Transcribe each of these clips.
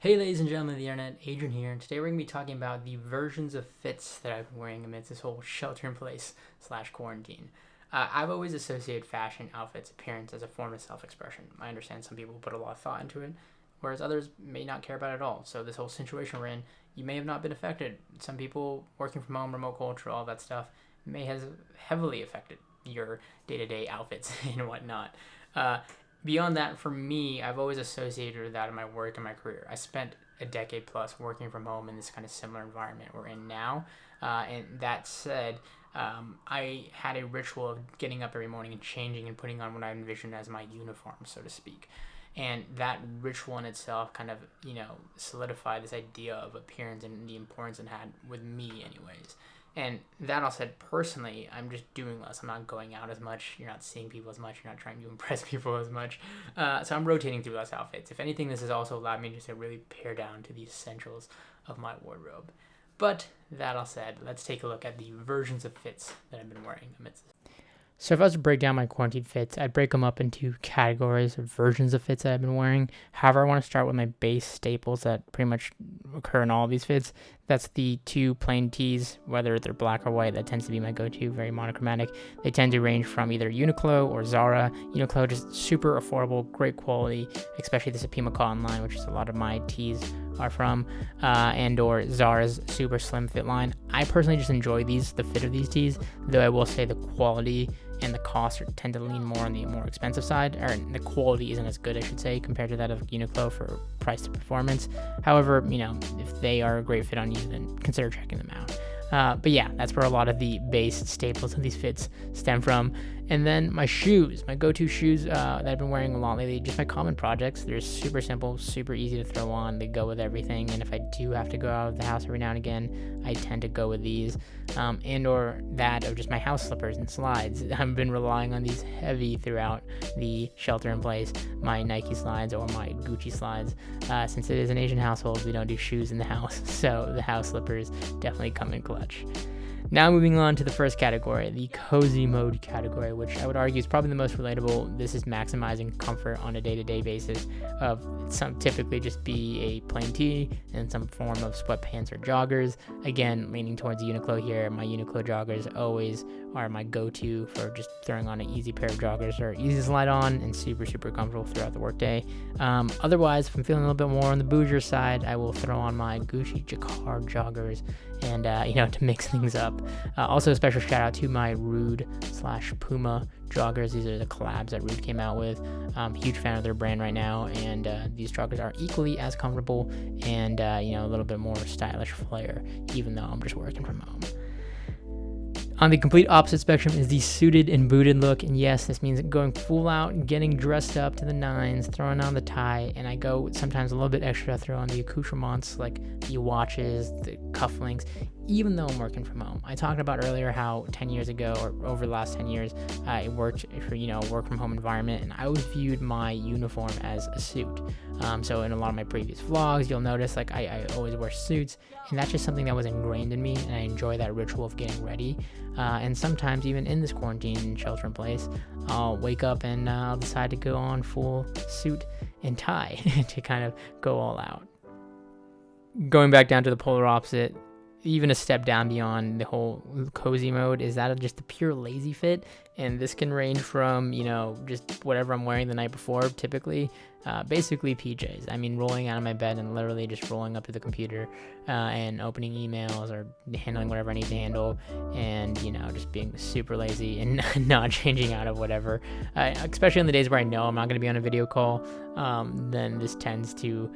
Hey ladies and gentlemen of the internet, Adrian here, and today we're going to be talking about the versions of fits that I've been wearing amidst this whole shelter-in-place / quarantine. I've always associated fashion, outfits, appearance as a form of self-expression. I understand some people put a lot of thought into it, whereas others may not care about it at all. So this whole situation we're in, you may have not been affected. Some people working from home, remote culture, all that stuff, may have heavily affected your day-to-day outfits and whatnot. Beyond that, for me, I've always associated that in my work and my career. I spent a decade plus working from home in this kind of similar environment we're in now. And that said, I had a ritual of getting up every morning and changing and putting on what I envisioned as my uniform, so to speak. And that ritual in itself kind of, solidified this idea of appearance and the importance it had with me anyways. And that all said, personally, I'm just doing less. I'm not going out as much. You're not seeing people as much. You're not trying to impress people as much. So I'm rotating through less outfits. If anything, this has also allowed me just to really pare down to the essentials of my wardrobe. But that all said, let's take a look at the versions of fits that I've been wearing amidst this. So if I was to break down my quarantine fits, I'd break them up into categories or versions of fits that I've been wearing. However, I want to start with my base staples that pretty much occur in all of these fits. That's the two plain tees, whether they're black or white. That tends to be my go-to, very monochromatic. They tend to range from either Uniqlo or Zara. Uniqlo, just super affordable, great quality, especially the Supima cotton line, which is a lot of my tees are from, and or Zara's super slim fit line. I personally just enjoy the fit of these tees, though I will say the quality and the cost tend to lean more on the more expensive side, or the quality isn't as good, I should say, compared to that of Uniqlo for price to performance. However, if they are a great fit on you, then consider checking them out. But yeah, that's where a lot of the base staples of these fits stem from. And then my shoes, my go-to shoes that I've been wearing a lot lately, just my common projects. They're super simple, super easy to throw on. They go with everything. And if I do have to go out of the house every now and again, I tend to go with these. And or that of just my house slippers and slides. I've been relying on these heavy throughout the shelter in place, my Nike slides or my Gucci slides. Since it is an Asian household, we don't do shoes in the house. So the house slippers definitely come in clutch. Now moving on to the first category, the cozy mode category, which I would argue is probably the most relatable. This is maximizing comfort on a day-to-day basis of typically just be a plain tee and some form of sweatpants or joggers. Again, leaning towards Uniqlo here. My Uniqlo joggers always are my go-to for just throwing on an easy pair of joggers or easy slide on and super, super comfortable throughout the workday. Otherwise, if I'm feeling a little bit more on the bouger side, I will throw on my Gucci Jacquard joggers and, to mix things up. Also, a special shout out to my Rude / Puma joggers. These are the collabs that Rude came out with. Huge fan of their brand right now, and these joggers are equally as comfortable and, a little bit more stylish flair, even though I'm just working from home. On the complete opposite spectrum is the suited and booted look, and yes, this means going full out, getting dressed up to the nines, throwing on the tie, and I go sometimes a little bit extra, throw on the accoutrements like the watches, the cufflinks, even though I'm working from home. I talked about earlier how 10 years ago, or over the last 10 years, I worked for, work from home environment, and I always viewed my uniform as a suit. So in a lot of my previous vlogs, you'll notice I always wear suits, and that's just something that was ingrained in me, and I enjoy that ritual of getting ready. And sometimes even in this quarantine and shelter in place, I'll wake up and I'll decide to go on full suit and tie to kind of go all out. Going back down to the polar opposite, even a step down beyond the whole cozy mode, is that just a pure lazy fit. And this can range from, just whatever I'm wearing the night before, typically, basically PJs. I mean, rolling out of my bed and literally just rolling up to the computer and opening emails or handling whatever I need to handle, and, just being super lazy and not changing out of whatever. Especially on the days where I know I'm not going to be on a video call, then this tends to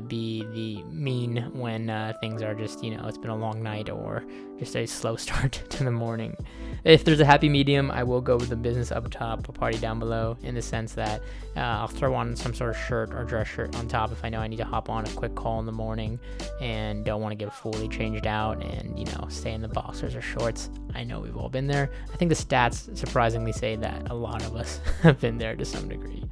be the mean when things are just, it's been a long night or just a slow start to the morning. If there's a happy medium, I will go with the business up top, a party down below, in the sense that I'll throw on some sort of shirt or dress shirt on top if I know I need to hop on a quick call in the morning and don't want to get fully changed out and, stay in the boxers or shorts. I know we've all been there. I think the stats surprisingly say that a lot of us have been there to some degree.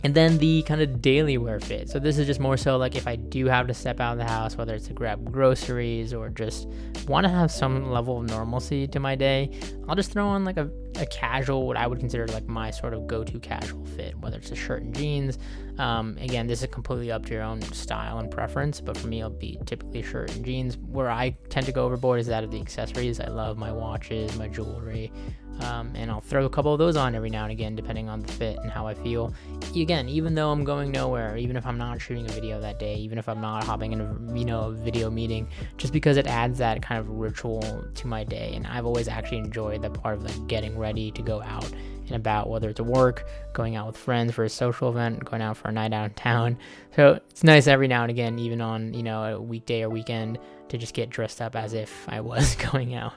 And then the kind of daily wear fit. So this is just more so like if I do have to step out of the house, whether it's to grab groceries or just want to have some level of normalcy to my day, I'll just throw on like a casual, what I would consider like my sort of go-to casual fit, whether it's a shirt and jeans. Again, this is completely up to your own style and preference, but for me, it'll be typically shirt and jeans. Where I tend to go overboard is that of the accessories. I love my watches, my jewelry, and I'll throw a couple of those on every now and again, depending on the fit and how I feel. Again, even though I'm going nowhere, even if I'm not shooting a video that day, even if I'm not hopping in a video meeting, just because it adds that kind of ritual to my day. And I've always actually enjoyed that part of like getting ready to go out and about, whether it's work, going out with friends for a social event, going out for a night out in town. So it's nice every now and again, even on, a weekday or weekend, to just get dressed up as if I was going out.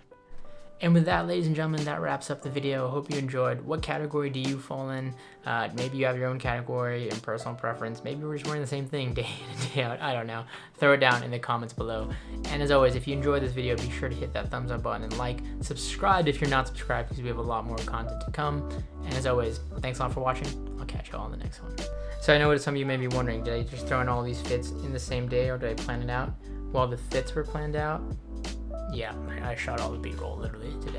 And with that, ladies and gentlemen, that wraps up the video. I hope you enjoyed. What category do you fall in? Maybe you have your own category and personal preference. Maybe we're just wearing the same thing day in and day out. I don't know. Throw it down in the comments below. And as always, if you enjoyed this video, be sure to hit that thumbs up button and like. Subscribe if you're not subscribed, because we have a lot more content to come. And as always, thanks a lot for watching. I'll catch you all in the next one. So I know what some of you may be wondering, did I just throw in all these fits in the same day, or did I plan it out? Well, the fits were planned out. Yeah, I shot all the B-roll literally today.